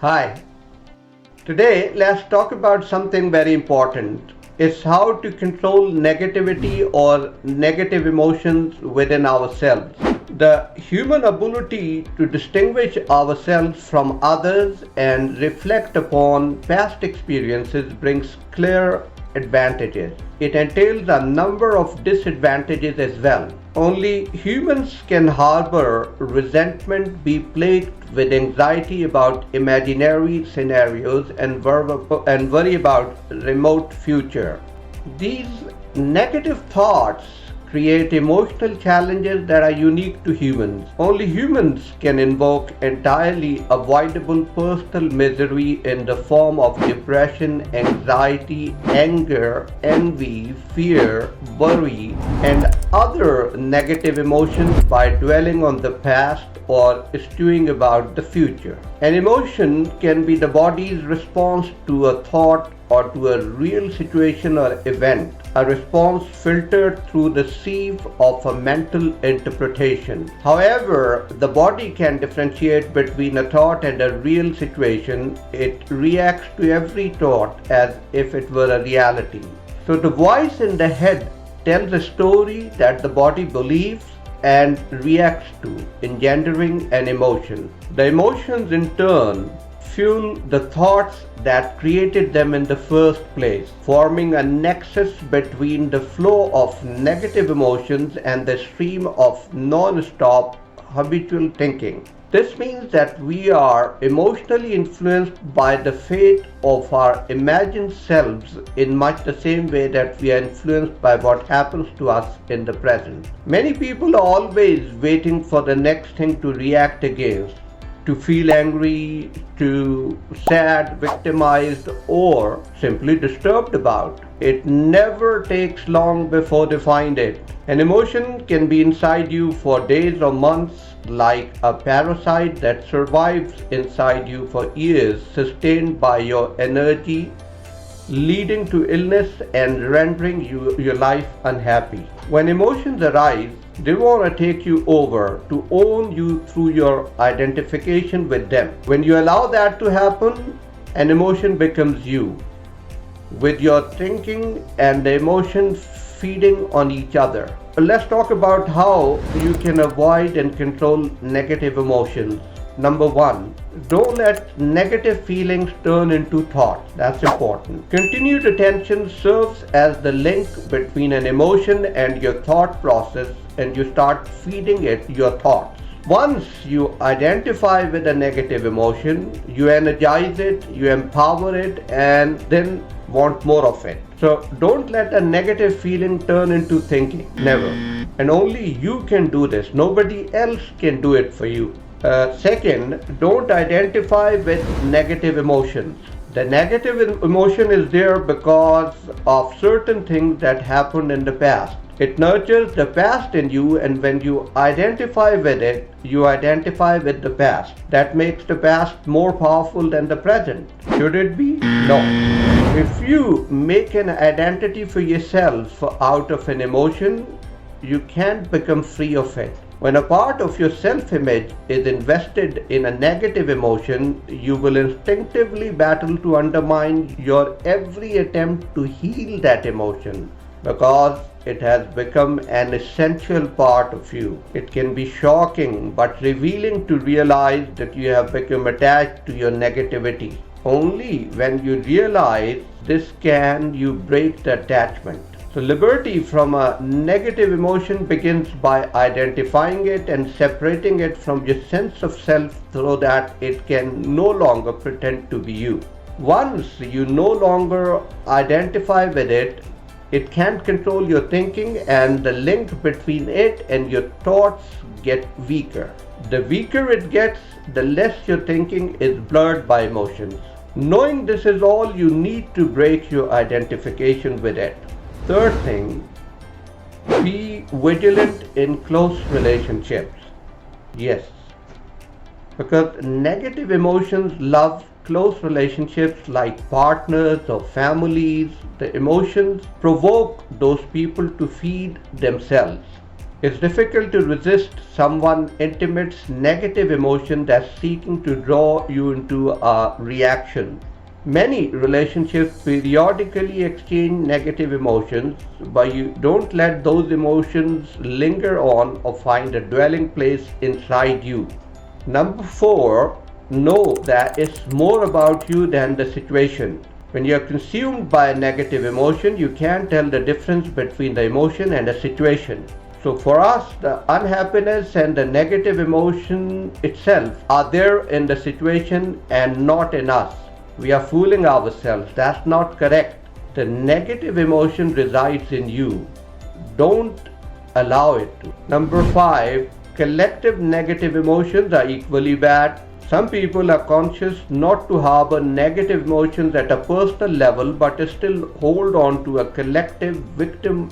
Hi, today let's talk about something very important. It's how to control negativity or negative emotions within ourselves. The human ability to distinguish ourselves from others and reflect upon past experiences brings clear advantages. It entails a number of disadvantages as well. Only humans can harbor resentment, be plagued with anxiety about imaginary scenarios, and worry about remote future. These negative thoughts create emotional challenges that are unique to humans. Only humans can invoke entirely avoidable personal misery in the form of depression, anxiety, anger, envy, fear, worry, and other negative emotions by dwelling on the past or stewing about the future. An emotion can be the body's response to a thought or to a real situation or event, a response filtered through the sieve of a mental interpretation. However, the body can differentiate between a thought and a real situation. It reacts to every thought as if it were a reality. So the voice in the head tells a story that the body believes and reacts to, engendering an emotion. The emotions in turn fuel the thoughts that created them in the first place, forming a nexus between the flow of negative emotions and the stream of non-stop habitual thinking. This means that we are emotionally influenced by the fate of our imagined selves in much the same way that we are influenced by what happens to us in the present. Many people are always waiting for the next thing to react against, to feel angry, to sad, victimized, or simply disturbed about. It never takes long before they find it. An emotion can be inside you for days or months, like a parasite that survives inside you for years, sustained by your energy, leading to illness and rendering your life unhappy. When emotions arise, they want to take you over, to own you through your identification with them. When you allow that to happen, an emotion becomes you, with your thinking and the emotion feeding on each other. Let's talk about how you can avoid and control negative emotions. Number one, don't let negative feelings turn into thoughts. That's important. Continued attention serves as the link between an emotion and your thought process, and you start feeding it your thoughts. Once you identify with a negative emotion, you energize it, you empower it, and then want more of it. So don't let a negative feeling turn into thinking. Never. And only you can do this. Nobody else can do it for you. Second, don't identify with negative emotions. The negative emotion is there because of certain things that happened in the past. It nurtures the past in you, and when you identify with it, you identify with the past. That makes the past more powerful than the present. Should it be? No. If you make an identity for yourself out of an emotion, you can't become free of it. When a part of your self-image is invested in a negative emotion, you will instinctively battle to undermine your every attempt to heal that emotion, because it has become an essential part of you. It can be shocking but revealing to realize that you have become attached to your negativity. Only when you realize this can you break the attachment. So liberty from a negative emotion begins by identifying it and separating it from your sense of self so that it can no longer pretend to be you. Once you no longer identify with it, it can't control your thinking, and the link between it and your thoughts get weaker. The weaker it gets, the less your thinking is blurred by emotions. Knowing this is all you need to break your identification with it. Third thing, be vigilant in close relationships. Yes, because negative emotions love close relationships like partners or families. The emotions provoke those people to feed themselves. It's difficult to resist someone intimate's negative emotion that's seeking to draw you into a reaction. Many relationships periodically exchange negative emotions, but you don't let those emotions linger on or find a dwelling place inside you. Number 4, know that it's more about you than the situation. When you're consumed by a negative emotion, you can't tell the difference between the emotion and the situation. So for us, the unhappiness and the negative emotion itself are there in the situation and not in us. We are fooling ourselves. That's not correct. The negative emotion resides in you. Don't allow it to. Number 5, collective negative emotions are equally bad. Some people are conscious not to harbor negative emotions at a personal level, but still hold on to a collective victim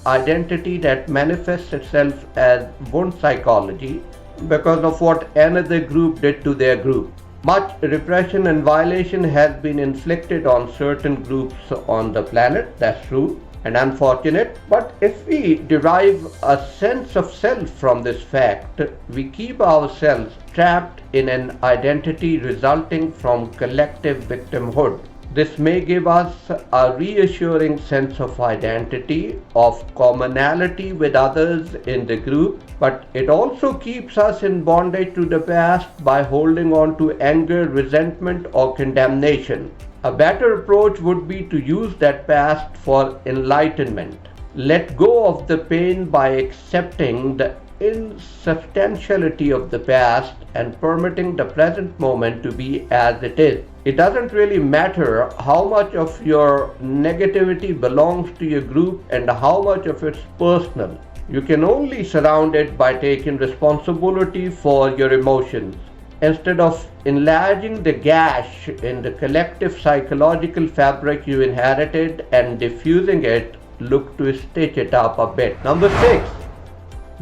identity that manifests itself as wound psychology because of what another group did to their group. Much repression and violation has been inflicted on certain groups on the planet, that's true and unfortunate, but if we derive a sense of self from this fact, we keep ourselves trapped in an identity resulting from collective victimhood. This may give us a reassuring sense of identity, of commonality with others in the group, but it also keeps us in bondage to the past by holding on to anger, resentment, or condemnation. A better approach would be to use that past for enlightenment. Let go of the pain by accepting the insubstantiality of the past and permitting the present moment to be as it is. It doesn't really matter how much of your negativity belongs to your group and how much of it's personal. You can only surround it by taking responsibility for your emotions. Instead of enlarging the gash in the collective psychological fabric you inherited and diffusing it, look to stitch it up a bit. Number 6.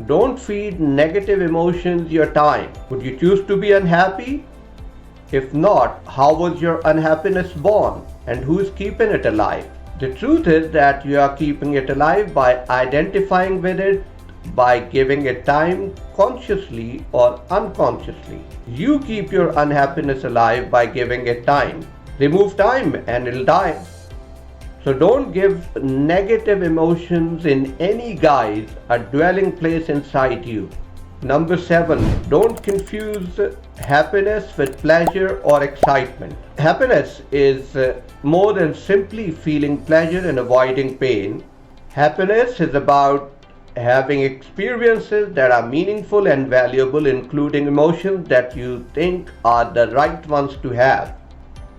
Don't feed negative emotions your time. Would you choose to be unhappy? If not, how was your unhappiness born and who is keeping it alive? The truth is that you are keeping it alive by identifying with it, by giving it time consciously or unconsciously. You keep your unhappiness alive by giving it time. Remove time and it'll die. So don't give negative emotions in any guise a dwelling place inside you. Number 7, don't confuse happiness with pleasure or excitement. Happiness is more than simply feeling pleasure and avoiding pain. Happiness is about having experiences that are meaningful and valuable, including emotions that you think are the right ones to have.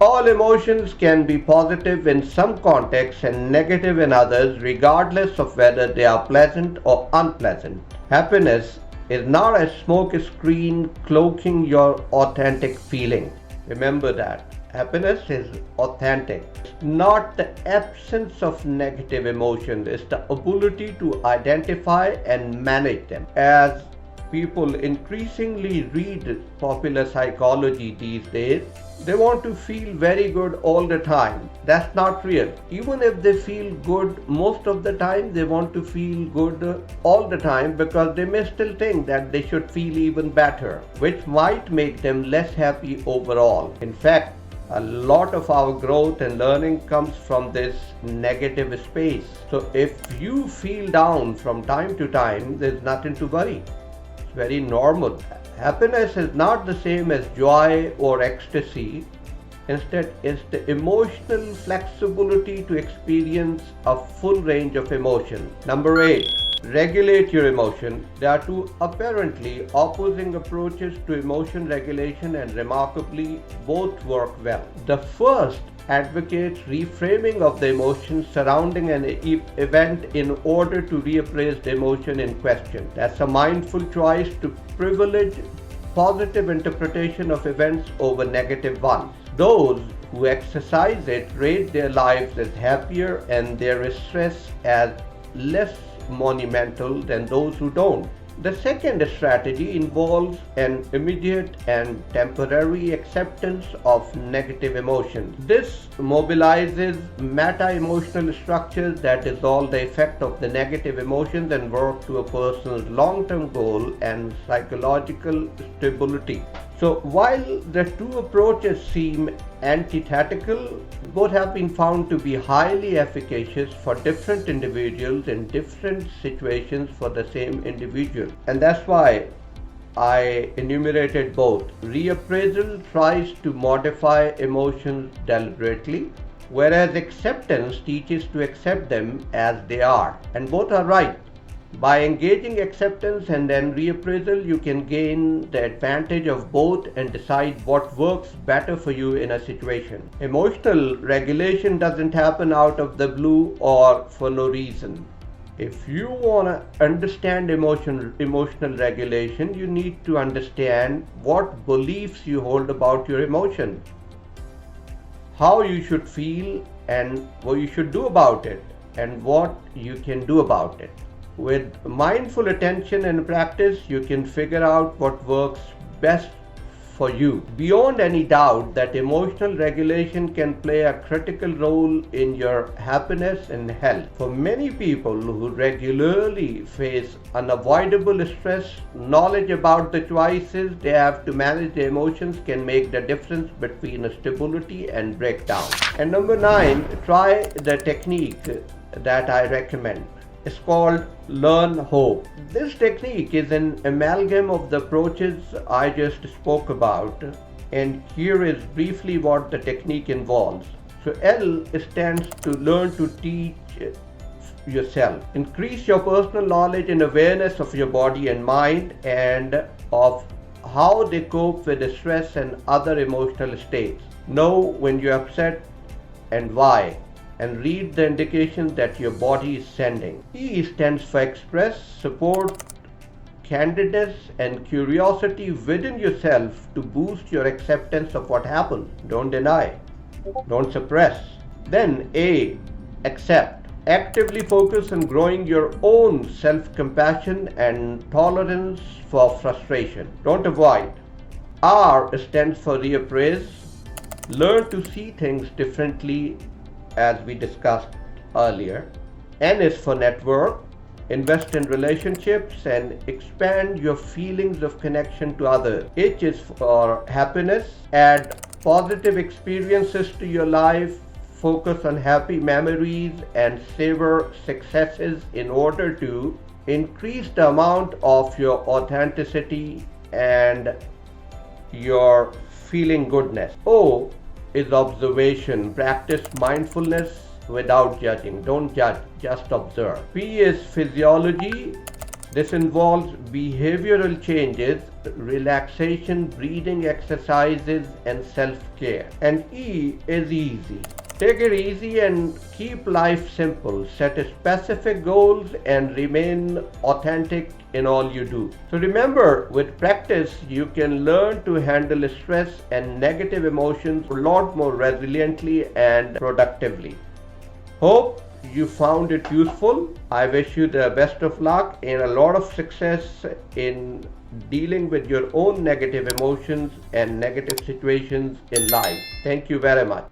All emotions can be positive in some contexts and negative in others, regardless of whether they are pleasant or unpleasant. Happiness is not a smoke screen cloaking your authentic feeling. Remember that. Happiness is authentic. It's not the absence of negative emotions, it's the ability to identify and manage them. As people increasingly read popular psychology these days, they want to feel very good all the time. That's not real. Even if they feel good most of the time, they want to feel good all the time because they may still think that they should feel even better, which might make them less happy overall. In fact, a lot of our growth and learning comes from this negative space. So if you feel down from time to time, there's nothing to worry. It's very normal. Happiness is not the same as joy or ecstasy. Instead, it's the emotional flexibility to experience a full range of emotion. Number 8, regulate your emotion. There are two apparently opposing approaches to emotion regulation, and remarkably, both work well. The first advocates reframing of the emotions surrounding an event in order to reappraise the emotion in question. That's a mindful choice to privilege positive interpretation of events over negative ones. Those who exercise it rate their lives as happier and their stress as less monumental than those who don't. The second strategy involves an immediate and temporary acceptance of negative emotions. This mobilizes meta-emotional structures that dissolve the effect of the negative emotions and work to a person's long-term goal and psychological stability. So while the two approaches seem antithetical, both have been found to be highly efficacious for different individuals in different situations for the same individual. And that's why I enumerated both. Reappraisal tries to modify emotions deliberately, whereas acceptance teaches to accept them as they are. And both are right. By engaging acceptance and then reappraisal, you can gain the advantage of both and decide what works better for you in a situation. Emotional regulation doesn't happen out of the blue or for no reason. If you want to understand emotional regulation, you need to understand what beliefs you hold about your emotions, how you should feel and what you should do about it, and what you can do about it. With mindful attention and practice, you can figure out what works best for you. Beyond any doubt that emotional regulation can play a critical role in your happiness and health. For many people who regularly face unavoidable stress, knowledge about the choices they have to manage their emotions can make the difference between stability and breakdown. And number 9, try the technique that I recommend. It's called Learn Hope. This technique is an amalgam of the approaches I just spoke about, and here is briefly what the technique involves. So L stands to learn to teach yourself. Increase your personal knowledge and awareness of your body and mind and of how they cope with stress and other emotional states. Know when you're upset and why, and read the indications that your body is sending. E stands for express, support, candidness and curiosity within yourself to boost your acceptance of what happened. Don't deny, don't suppress. Then A, accept. Actively focus on growing your own self-compassion and tolerance for frustration. Don't avoid. R stands for reappraise. Learn to see things differently, as we discussed earlier. N is for network. Invest in relationships and expand your feelings of connection to others. H is for happiness. Add positive experiences to your life. Focus on happy memories and savor successes in order to increase the amount of your authenticity and your feeling goodness. O is observation. Practice mindfulness without judging. Don't judge, just observe. P is physiology. This involves behavioral changes, relaxation, breathing exercises, and self-care. And E is easy. Take it easy and keep life simple. Set specific goals and remain authentic in all you do. So remember, with practice, you can learn to handle stress and negative emotions a lot more resiliently and productively. Hope you found it useful. I wish you the best of luck and a lot of success in dealing with your own negative emotions and negative situations in life. Thank you very much.